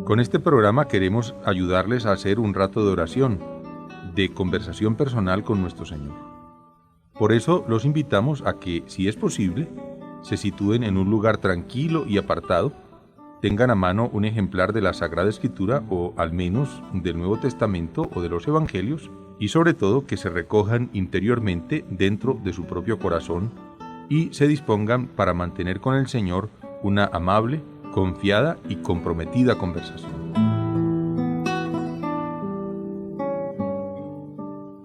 Con este programa queremos ayudarles a hacer un rato de oración, de conversación personal con nuestro Señor. Por eso los invitamos a que, si es posible, se sitúen en un lugar tranquilo y apartado, tengan a mano un ejemplar de la Sagrada Escritura o al menos del Nuevo Testamento o de los Evangelios, y sobre todo que se recojan interiormente dentro de su propio corazón y se dispongan para mantener con el Señor una amable, confiada y comprometida conversación.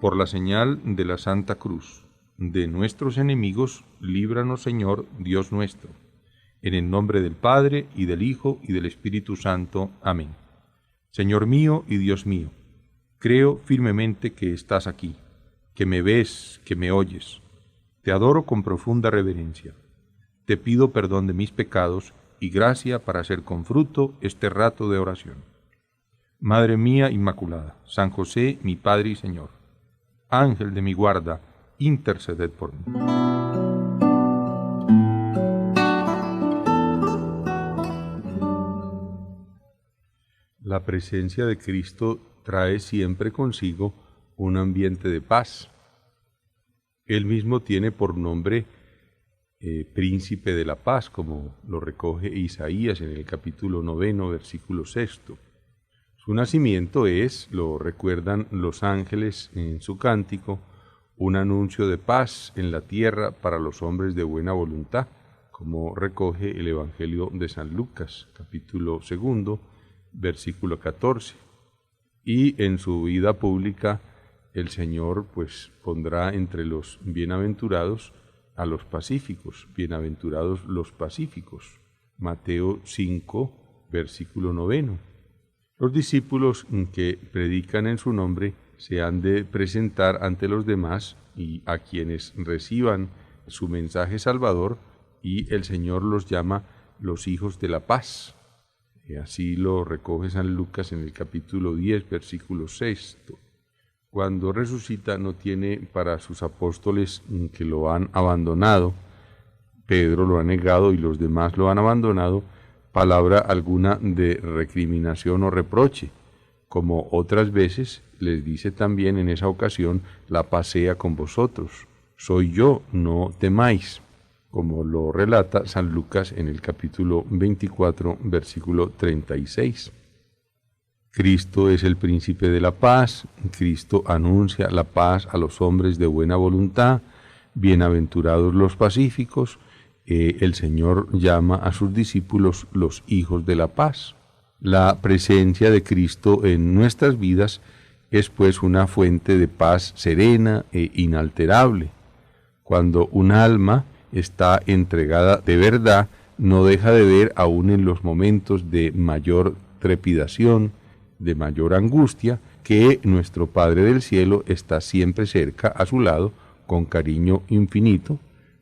Por la señal de la Santa Cruz, de nuestros enemigos, líbranos, Señor, Dios nuestro. En el nombre del Padre, y del Hijo, y del Espíritu Santo. Amén. Señor mío y Dios mío, creo firmemente que estás aquí, que me ves, que me oyes. Te adoro con profunda reverencia. Te pido perdón de mis pecados y gracia para hacer con fruto este rato de oración. Madre mía Inmaculada, San José, mi Padre y Señor, Ángel de mi guarda, interceded por mí. La presencia de Cristo trae siempre consigo un ambiente de paz. Él mismo tiene por nombre Príncipe de la Paz, como lo recoge Isaías en el capítulo 9, versículo 6. Su nacimiento es, lo recuerdan los ángeles en su cántico, un anuncio de paz en la tierra para los hombres de buena voluntad, como recoge el Evangelio de San Lucas, capítulo 2, versículo 14. Y en su vida pública el Señor pondrá entre los bienaventurados a los pacíficos, bienaventurados los pacíficos. Mateo 5, versículo 9. Los discípulos que predican en su nombre se han de presentar ante los demás y a quienes reciban su mensaje salvador, y el Señor los llama los hijos de la paz. Así lo recoge San Lucas en el capítulo 10, versículo 6. Cuando resucita no tiene para sus apóstoles que lo han abandonado, Pedro lo ha negado y los demás lo han abandonado, palabra alguna de recriminación o reproche, como otras veces les dice también en esa ocasión: la paz sea con vosotros, soy yo, no temáis, como lo relata San Lucas en el capítulo 24, versículo 36. Cristo es el príncipe de la paz, Cristo anuncia la paz a los hombres de buena voluntad, bienaventurados los pacíficos. El Señor llama a sus discípulos los hijos de la paz. La presencia de Cristo en nuestras vidas es pues una fuente de paz serena e inalterable. Cuando un alma está entregada de verdad, no deja de ver aún en los momentos de mayor trepidación, de mayor angustia, que nuestro Padre del Cielo está siempre cerca a su lado, con cariño infinito,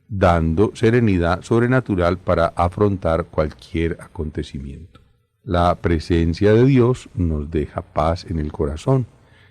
dando serenidad sobrenatural para afrontar cualquier acontecimiento. La presencia de Dios nos deja paz en el corazón.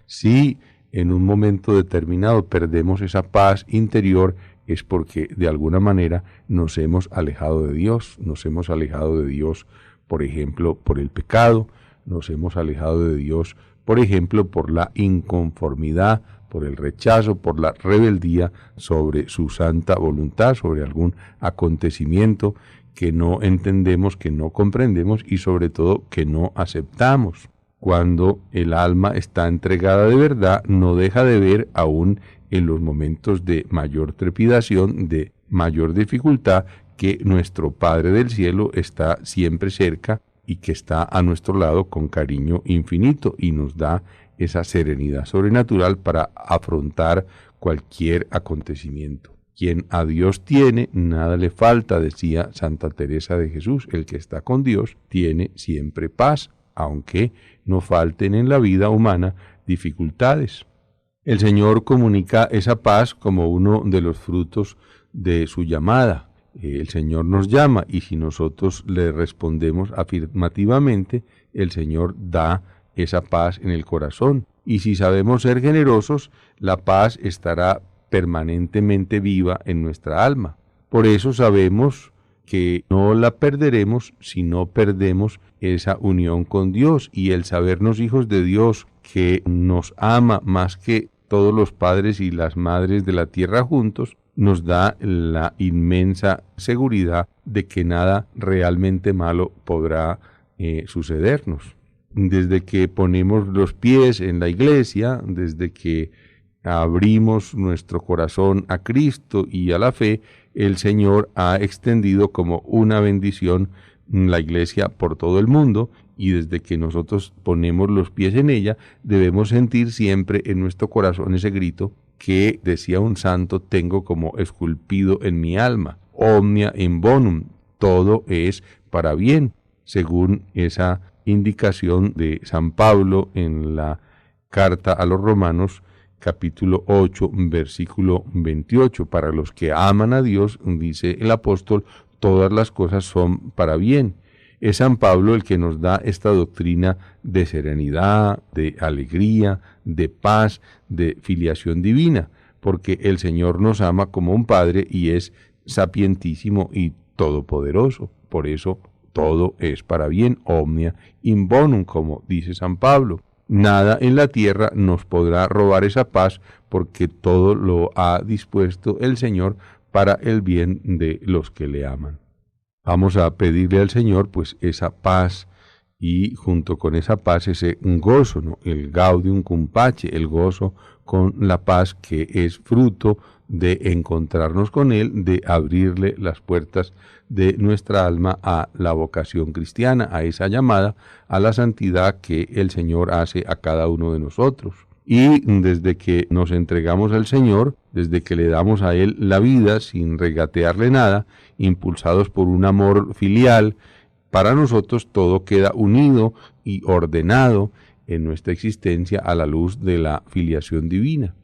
Si en un momento determinado perdemos esa paz interior, es porque de alguna manera nos hemos alejado de Dios. Nos hemos alejado de Dios, por ejemplo, por el pecado. Nos hemos alejado de Dios, por ejemplo, por la inconformidad, por el rechazo, por la rebeldía sobre su santa voluntad, sobre algún acontecimiento que no entendemos, que no comprendemos y sobre todo que no aceptamos. Cuando el alma está entregada de verdad, no deja de ver aún en los momentos de mayor trepidación, de mayor dificultad, que nuestro Padre del Cielo está siempre cerca y que está a nuestro lado con cariño infinito y nos da esa serenidad sobrenatural para afrontar cualquier acontecimiento. Quien a Dios tiene, nada le falta, decía Santa Teresa de Jesús. El que está con Dios tiene siempre paz, aunque no falten en la vida humana dificultades. El Señor comunica esa paz como uno de los frutos de su llamada. El Señor nos llama y si nosotros le respondemos afirmativamente, el Señor da esa paz en el corazón. Y si sabemos ser generosos, la paz estará permanentemente viva en nuestra alma. Por eso sabemos que no la perderemos si no perdemos esa unión con Dios, y el sabernos hijos de Dios, que nos ama más que todos los padres y las madres de la tierra juntos, nos da la inmensa seguridad de que nada realmente malo podrá sucedernos. Desde que ponemos los pies en la iglesia, desde que abrimos nuestro corazón a Cristo y a la fe, el Señor ha extendido como una bendición la iglesia por todo el mundo, y desde que nosotros ponemos los pies en ella, debemos sentir siempre en nuestro corazón ese grito que decía un santo: tengo como esculpido en mi alma, omnia in bonum, todo es para bien, según esa indicación de San Pablo en la carta a los Romanos, capítulo 8, versículo 28. Para los que aman a Dios, dice el apóstol, todas las cosas son para bien. Es San Pablo el que nos da esta doctrina de serenidad, de alegría, de paz, de filiación divina, porque el Señor nos ama como un Padre y es sapientísimo y todopoderoso. Por eso todo es para bien, omnia in bonum, como dice San Pablo. Nada en la tierra nos podrá robar esa paz, porque todo lo ha dispuesto el Señor para el bien de los que le aman. Vamos a pedirle al Señor pues esa paz, y junto con esa paz ese gozo, ¿no? El gaudium cum pace, el gozo con la paz, que es fruto de encontrarnos con Él, de abrirle las puertas de nuestra alma a la vocación cristiana, a esa llamada a la santidad que el Señor hace a cada uno de nosotros. Y desde que nos entregamos al Señor, desde que le damos a Él la vida sin regatearle nada, impulsados por un amor filial, para nosotros todo queda unido y ordenado en nuestra existencia a la luz de la filiación divina.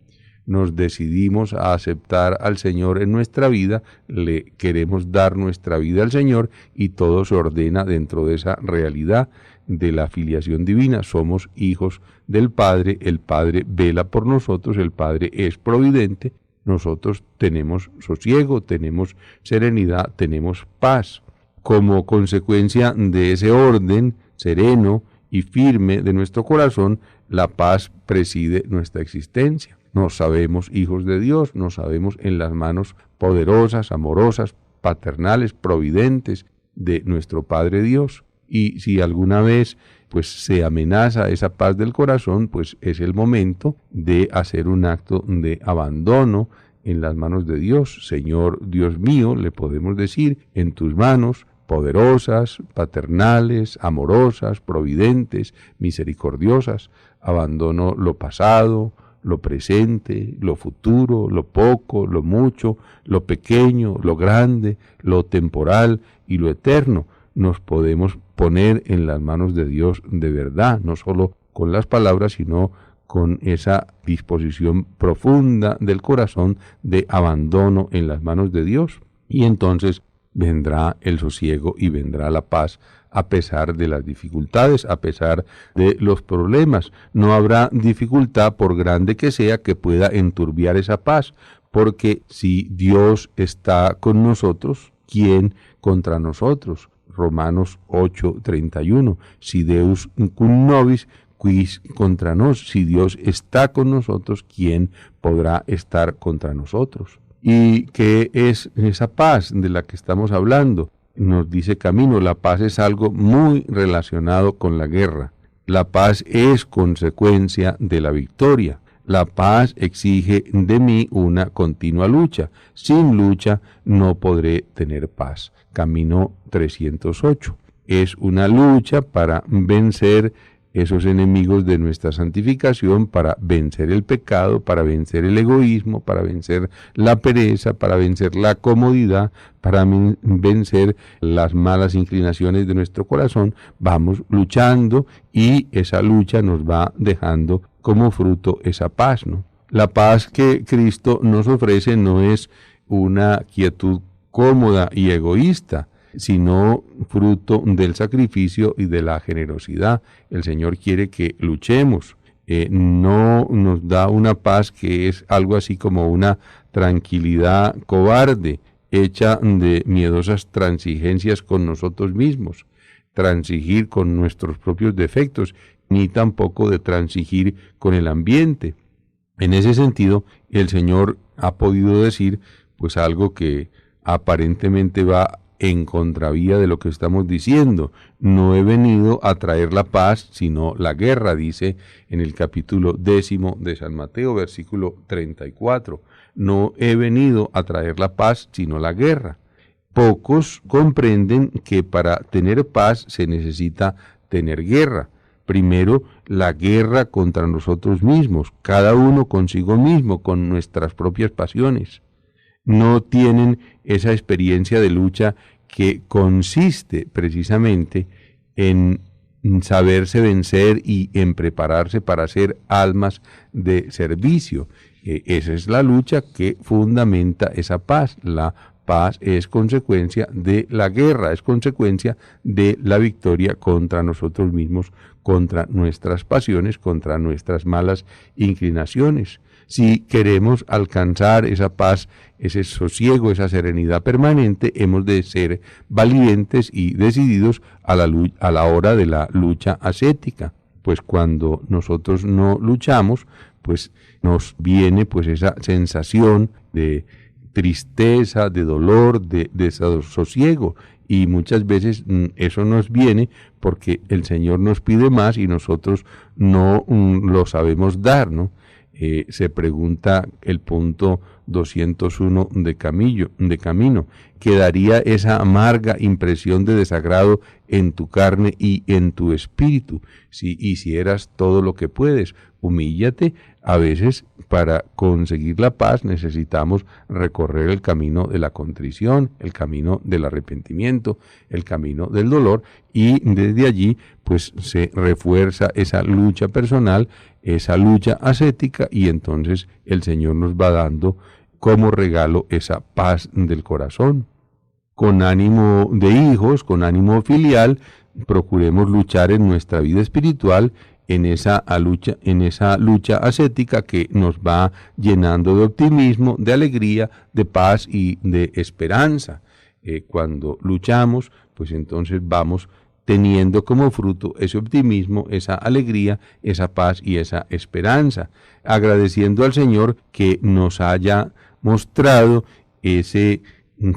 Nos decidimos a aceptar al Señor en nuestra vida, le queremos dar nuestra vida al Señor, y todo se ordena dentro de esa realidad de la filiación divina. Somos hijos del Padre, el Padre vela por nosotros, el Padre es providente, nosotros tenemos sosiego, tenemos serenidad, tenemos paz. Como consecuencia de ese orden sereno y firme de nuestro corazón, la paz preside nuestra existencia. Nos sabemos hijos de Dios, nos sabemos en las manos poderosas, amorosas, paternales, providentes de nuestro Padre Dios. Y si alguna vez pues se amenaza esa paz del corazón, pues es el momento de hacer un acto de abandono en las manos de Dios. Señor Dios mío, le podemos decir, en tus manos poderosas, paternales, amorosas, providentes, misericordiosas, abandono lo pasado, lo presente, lo futuro, lo poco, lo mucho, lo pequeño, lo grande, lo temporal y lo eterno. Nos podemos poner en las manos de Dios de verdad, no solo con las palabras, sino con esa disposición profunda del corazón de abandono en las manos de Dios. Y entonces vendrá el sosiego y vendrá la paz, a pesar de las dificultades, a pesar de los problemas. No habrá dificultad, por grande que sea, que pueda enturbiar esa paz, porque si Dios está con nosotros, ¿quién contra nosotros? Romanos 8:31. Si Deus cum nobis, quis contra nos. Si Dios está con nosotros, ¿quién podrá estar contra nosotros? ¿Y qué es esa paz de la que estamos hablando? Nos dice Camino, la paz es algo muy relacionado con la guerra. La paz es consecuencia de la victoria. La paz exige de mí una continua lucha. Sin lucha no podré tener paz. Camino 308. Es una lucha para vencer esos enemigos de nuestra santificación, para vencer el pecado, para vencer el egoísmo, para vencer la pereza, para vencer la comodidad, para vencer las malas inclinaciones de nuestro corazón. Vamos luchando y esa lucha nos va dejando como fruto esa paz, ¿no? La paz que Cristo nos ofrece no es una quietud cómoda y egoísta, sino fruto del sacrificio y de la generosidad. El Señor quiere que luchemos. No nos da una paz que es algo así como una tranquilidad cobarde, hecha de miedosas transigencias con nosotros mismos, transigir con nuestros propios defectos, ni tampoco de transigir con el ambiente. En ese sentido, el Señor ha podido decir pues algo que aparentemente va en contravía de lo que estamos diciendo. No he venido a traer la paz, sino la guerra, dice en el capítulo 10 de San Mateo, versículo 34. No he venido a traer la paz, sino la guerra. Pocos comprenden que para tener paz se necesita tener guerra. Primero, la guerra contra nosotros mismos, cada uno consigo mismo, con nuestras propias pasiones. No tienen esa experiencia de lucha que consiste precisamente en saberse vencer y en prepararse para ser almas de servicio. Esa es la lucha que fundamenta esa paz. La paz es consecuencia de la guerra, es consecuencia de la victoria contra nosotros mismos, contra nuestras pasiones, contra nuestras malas inclinaciones. Si queremos alcanzar esa paz, ese sosiego, esa serenidad permanente, hemos de ser valientes y decididos a la hora de la lucha ascética. Pues cuando nosotros no luchamos, pues nos viene pues esa sensación de tristeza, de dolor, de desasosiego. Y muchas veces eso nos viene porque el Señor nos pide más y nosotros no lo sabemos dar, ¿no? Se pregunta el punto 201 de Camino, ¿quedaría esa amarga impresión de desagrado en tu carne y en tu espíritu si hicieras todo lo que puedes? Humíllate. A veces para conseguir la paz necesitamos recorrer el camino de la contrición, el camino del arrepentimiento, el camino del dolor, y desde allí pues se refuerza esa lucha personal, esa lucha ascética, y entonces el Señor nos va dando como regalo esa paz del corazón. Con ánimo de hijos, con ánimo filial, procuremos luchar en nuestra vida espiritual en esa lucha ascética que nos va llenando de optimismo, de alegría, de paz y de esperanza. Cuando luchamos, pues entonces vamos teniendo como fruto ese optimismo, esa alegría, esa paz y esa esperanza, agradeciendo al Señor que nos haya mostrado ese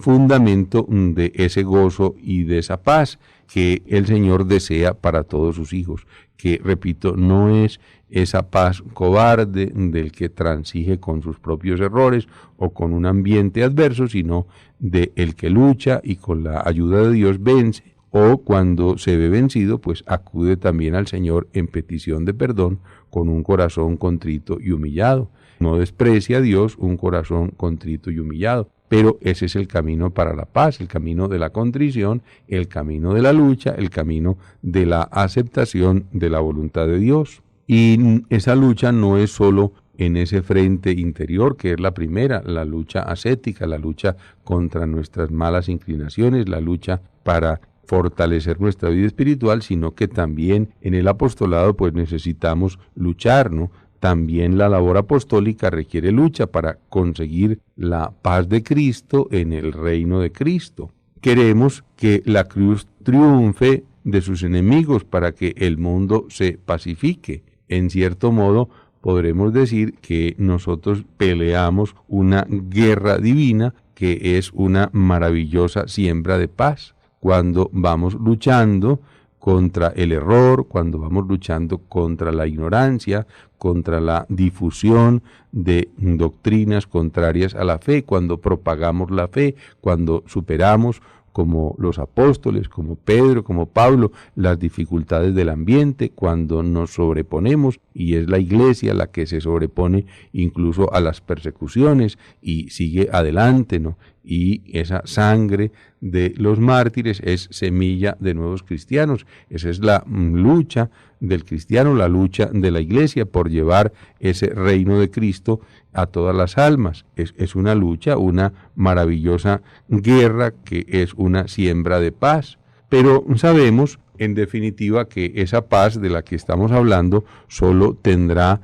fundamento de ese gozo y de esa paz que el Señor desea para todos sus hijos, que, repito, no es esa paz cobarde del que transige con sus propios errores o con un ambiente adverso, sino de el que lucha y con la ayuda de Dios vence, o cuando se ve vencido, pues acude también al Señor en petición de perdón con un corazón contrito y humillado. No desprecia a Dios un corazón contrito y humillado, pero ese es el camino para la paz, el camino de la contrición, el camino de la lucha, el camino de la aceptación de la voluntad de Dios. Y esa lucha no es solo en ese frente interior, que es la primera, la lucha ascética, la lucha contra nuestras malas inclinaciones, la lucha para fortalecer nuestra vida espiritual, sino que también en el apostolado pues necesitamos luchar, ¿no? También la labor apostólica requiere lucha para conseguir la paz de Cristo en el reino de Cristo. Queremos que la cruz triunfe de sus enemigos para que el mundo se pacifique. En cierto modo, podremos decir que nosotros peleamos una guerra divina que es una maravillosa siembra de paz. Cuando vamos luchando contra el error, cuando vamos luchando contra la ignorancia, contra la difusión de doctrinas contrarias a la fe, cuando propagamos la fe, cuando superamos como los apóstoles, como Pedro, como Pablo, las dificultades del ambiente, cuando nos sobreponemos, y es la Iglesia la que se sobrepone incluso a las persecuciones y sigue adelante, ¿no? Y esa sangre de los mártires es semilla de nuevos cristianos. Esa es la lucha del cristiano, la lucha de la Iglesia por llevar ese reino de Cristo a todas las almas. Es una lucha, una maravillosa guerra que es una siembra de paz. Pero sabemos, en definitiva, que esa paz de la que estamos hablando solo tendrá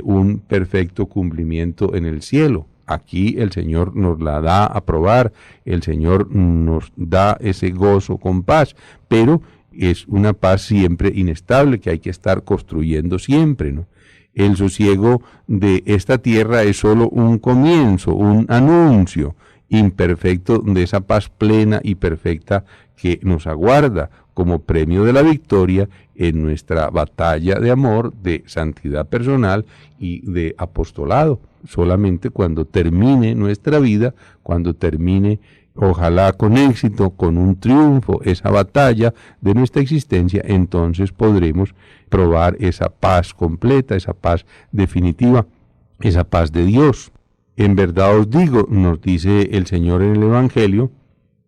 un perfecto cumplimiento en el cielo. aquí el Señor nos la da a probar, el Señor nos da ese gozo con paz, pero es una paz siempre inestable que hay que estar construyendo siempre, ¿no? El sosiego de esta tierra es solo un comienzo, un anuncio imperfecto de esa paz plena y perfecta que nos aguarda como premio de la victoria en nuestra batalla de amor, de santidad personal y de apostolado. Solamente cuando termine nuestra vida, cuando termine, ojalá con éxito, con un triunfo, esa batalla de nuestra existencia, entonces podremos probar esa paz completa, esa paz definitiva, esa paz de Dios. En verdad os digo, nos dice el Señor en el Evangelio,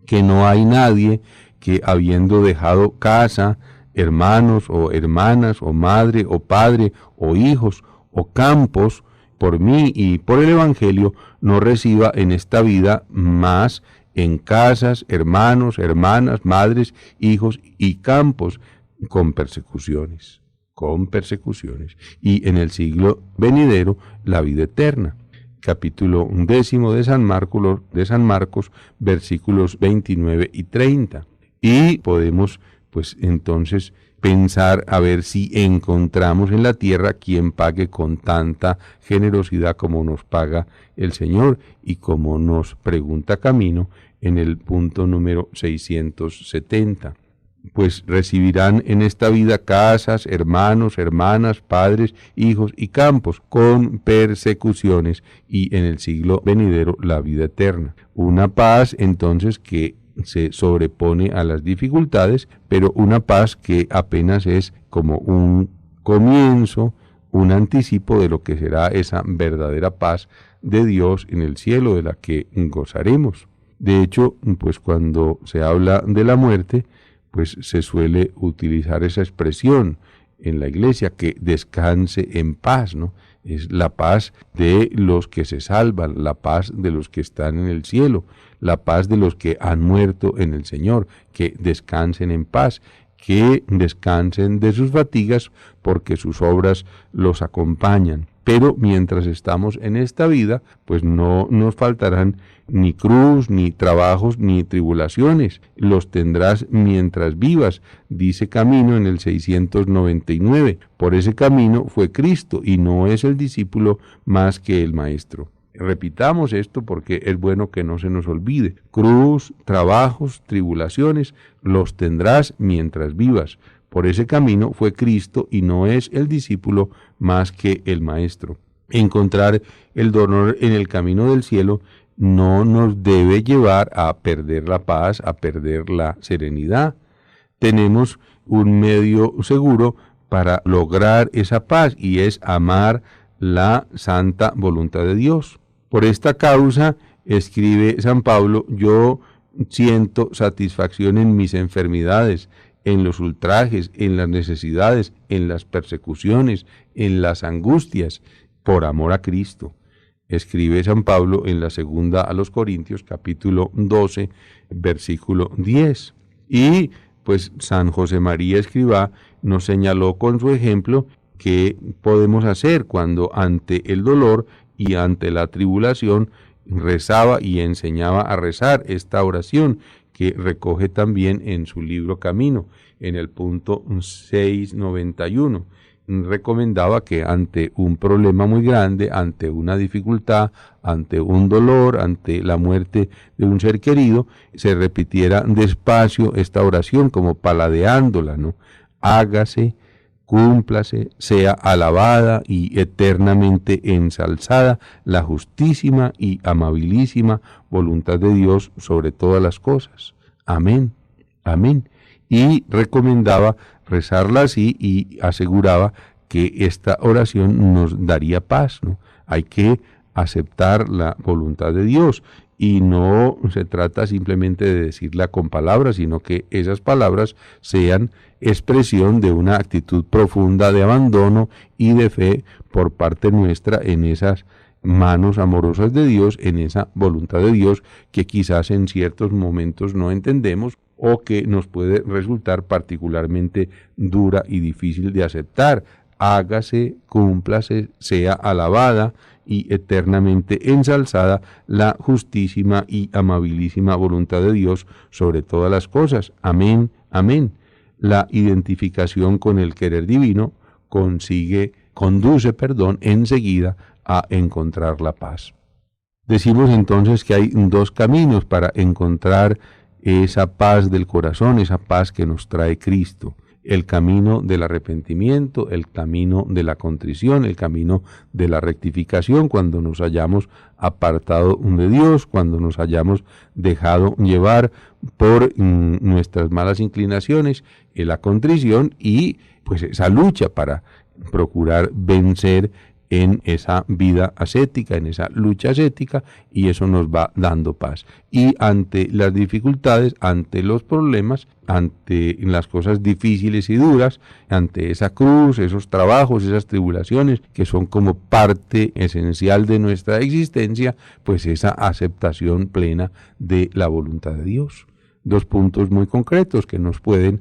que no hay nadie que habiendo dejado casa, hermanos o hermanas, o madre o padre, o hijos o campos, por mí y por el Evangelio, no reciba en esta vida más en casas, hermanos, hermanas, madres, hijos y campos, con persecuciones, y en el siglo venidero la vida eterna. Capítulo 10 de San Marcos, versículos 29 y 30. Y podemos, pues entonces, pensar a ver si encontramos en la tierra quien pague con tanta generosidad como nos paga el Señor y como nos pregunta Camino en el punto número 670. Pues recibirán en esta vida casas, hermanos, hermanas, padres, hijos y campos, con persecuciones, y en el siglo venidero la vida eterna. Una paz entonces que se sobrepone a las dificultades, pero una paz que apenas es como un comienzo, un anticipo de lo que será esa verdadera paz de Dios en el cielo, de la que gozaremos. De hecho, pues cuando se habla de la muerte, pues se suele utilizar esa expresión en la iglesia, que descanse en paz, ¿no? Es la paz de los que se salvan, la paz de los que están en el cielo, la paz de los que han muerto en el Señor, que descansen en paz, que descansen de sus fatigas, porque sus obras los acompañan. Pero mientras estamos en esta vida, pues no nos faltarán ni cruz, ni trabajos, ni tribulaciones. Los tendrás mientras vivas, dice Camino en el 699. Por ese camino fue Cristo, y no es el discípulo más que el Maestro. Repitamos esto porque es bueno que no se nos olvide. Cruz, trabajos, tribulaciones, los tendrás mientras vivas. Por ese camino fue Cristo, y no es el discípulo más que el Maestro. Encontrar el dolor en el camino del cielo no nos debe llevar a perder la paz, a perder la serenidad. Tenemos un medio seguro para lograr esa paz, y es amar la santa voluntad de Dios. Por esta causa, escribe San Pablo, yo siento satisfacción en mis enfermedades, en los ultrajes, en las necesidades, en las persecuciones, en las angustias, por amor a Cristo. Escribe San Pablo en la segunda a los Corintios, capítulo 12, versículo 10. Y pues San José María Escribá nos señaló con su ejemplo qué podemos hacer cuando ante el dolor y ante la tribulación rezaba y enseñaba a rezar esta oración, que recoge también en su libro Camino, en el punto 691. Recomendaba que ante un problema muy grande, ante una dificultad, ante un dolor, ante la muerte de un ser querido, se repitiera despacio esta oración, como paladeándola, ¿no? Hágase, cúmplase, sea alabada y eternamente ensalzada la justísima y amabilísima voluntad de Dios sobre todas las cosas. Amén, amén. Y recomendaba rezarla así, y aseguraba que esta oración nos daría paz, ¿no? Hay que aceptar la voluntad de Dios, y no se trata simplemente de decirla con palabras, sino que esas palabras sean expresión de una actitud profunda de abandono y de fe por parte nuestra en esas manos amorosas de Dios, en esa voluntad de Dios que quizás en ciertos momentos no entendemos, o que nos puede resultar particularmente dura y difícil de aceptar. hágase, cúmplase, sea alabada y eternamente ensalzada la justísima y amabilísima voluntad de Dios sobre todas las cosas. Amén, amén. La identificación con el querer divino conduce enseguida a encontrar la paz. Decimos entonces que hay dos caminos para encontrar esa paz del corazón, esa paz que nos trae Cristo. El camino del arrepentimiento, el camino de la contrición, el camino de la rectificación, cuando nos hayamos apartado de Dios, cuando nos hayamos dejado llevar por nuestras malas inclinaciones, la contrición y pues esa lucha para procurar vencer en esa vida ascética, en esa lucha ascética, y eso nos va dando paz. Y ante las dificultades, ante los problemas, ante las cosas difíciles y duras, ante esa cruz, esos trabajos, esas tribulaciones, que son como parte esencial de nuestra existencia, pues esa aceptación plena de la voluntad de Dios. Dos puntos muy concretos que nos pueden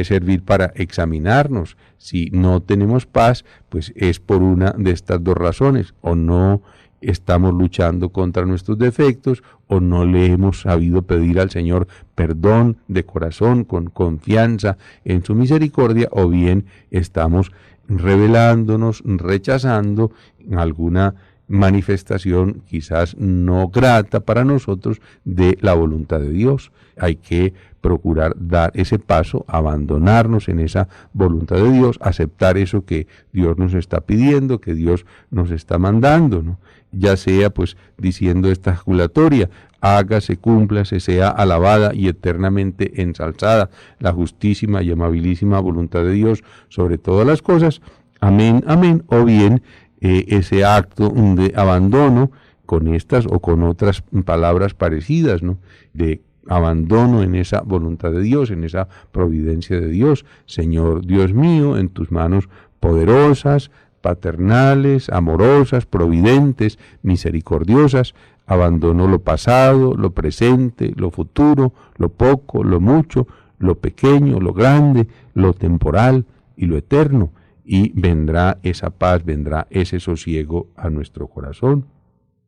servir para examinarnos. Si no tenemos paz, pues es por una de estas dos razones: o no estamos luchando contra nuestros defectos, o no le hemos sabido pedir al Señor perdón de corazón, con confianza en su misericordia, o bien estamos rebelándonos, rechazando alguna manifestación quizás no grata para nosotros de la voluntad de Dios. Hay que procurar dar ese paso, abandonarnos en esa voluntad de Dios, aceptar eso que Dios nos está pidiendo, que Dios nos está mandando, ¿no? Ya sea pues diciendo esta ejaculatoria: hágase, cúmplase, sea alabada y eternamente ensalzada la justísima y amabilísima voluntad de Dios sobre todas las cosas. Amén, amén. O bien ese acto de abandono con estas o con otras palabras parecidas, ¿no? De abandono en esa voluntad de Dios, en esa providencia de Dios. Señor Dios mío, en tus manos poderosas, paternales, amorosas, providentes, misericordiosas, abandono lo pasado, lo presente, lo futuro, lo poco, lo mucho, lo pequeño, lo grande, lo temporal y lo eterno. Y vendrá esa paz, vendrá ese sosiego a nuestro corazón.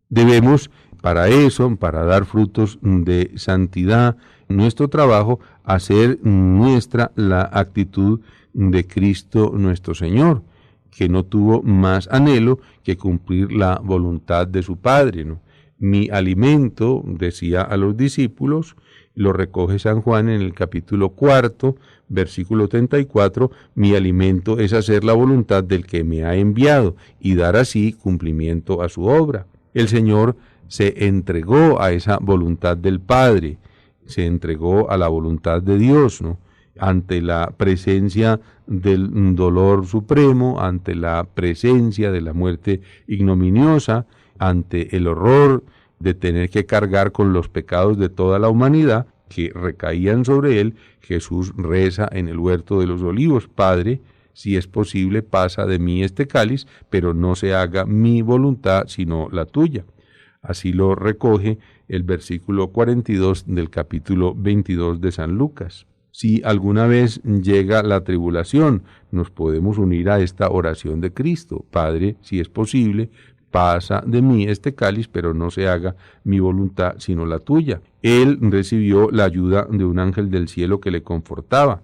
Debemos para eso, para dar frutos de santidad, nuestro trabajo, hacer nuestra la actitud de Cristo nuestro Señor, que no tuvo más anhelo que cumplir la voluntad de su Padre, ¿no? Mi alimento, decía a los discípulos, lo recoge San Juan en el capítulo 4, versículo 34, mi alimento es hacer la voluntad del que me ha enviado y dar así cumplimiento a su obra. El Señor se entregó a esa voluntad del Padre, se entregó a la voluntad de Dios, ¿no? Ante la presencia del dolor supremo, ante la presencia de la muerte ignominiosa, ante el horror de tener que cargar con los pecados de toda la humanidad que recaían sobre él, Jesús reza en el huerto de los olivos: Padre, si es posible, pasa de mí este cáliz, pero no se haga mi voluntad, sino la tuya. Así lo recoge el versículo 42 del capítulo 22 de San Lucas. Si alguna vez llega la tribulación, nos podemos unir a esta oración de Cristo: Padre, si es posible, pasa de mí este cáliz, pero no se haga mi voluntad, sino la tuya. Él recibió la ayuda de un ángel del cielo que le confortaba.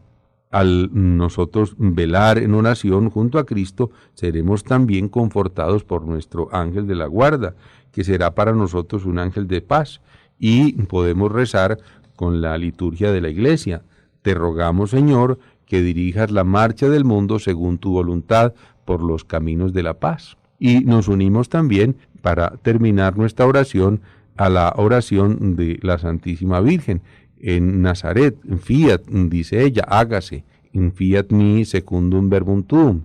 Al nosotros velar en oración junto a Cristo, seremos también confortados por nuestro ángel de la guarda, que será para nosotros un ángel de paz, y podemos rezar con la liturgia de la Iglesia: te rogamos, Señor, que dirijas la marcha del mundo según tu voluntad por los caminos de la paz. Y nos unimos también, para terminar nuestra oración, a la oración de la Santísima Virgen. En Nazaret, fiat, dice ella, hágase, in fiat mi secundum verbum tuum,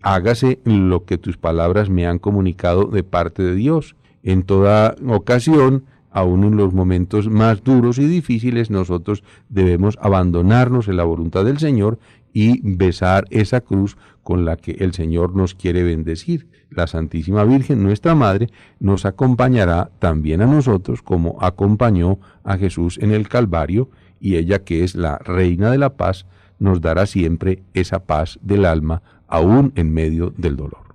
hágase lo que tus palabras me han comunicado de parte de Dios. En toda ocasión, aún en los momentos más duros y difíciles, nosotros debemos abandonarnos en la voluntad del Señor y besar esa cruz con la que el Señor nos quiere bendecir. La Santísima Virgen, nuestra Madre, nos acompañará también a nosotros, como acompañó a Jesús en el Calvario, y ella, que es la Reina de la Paz, nos dará siempre esa paz del alma, aún en medio del dolor.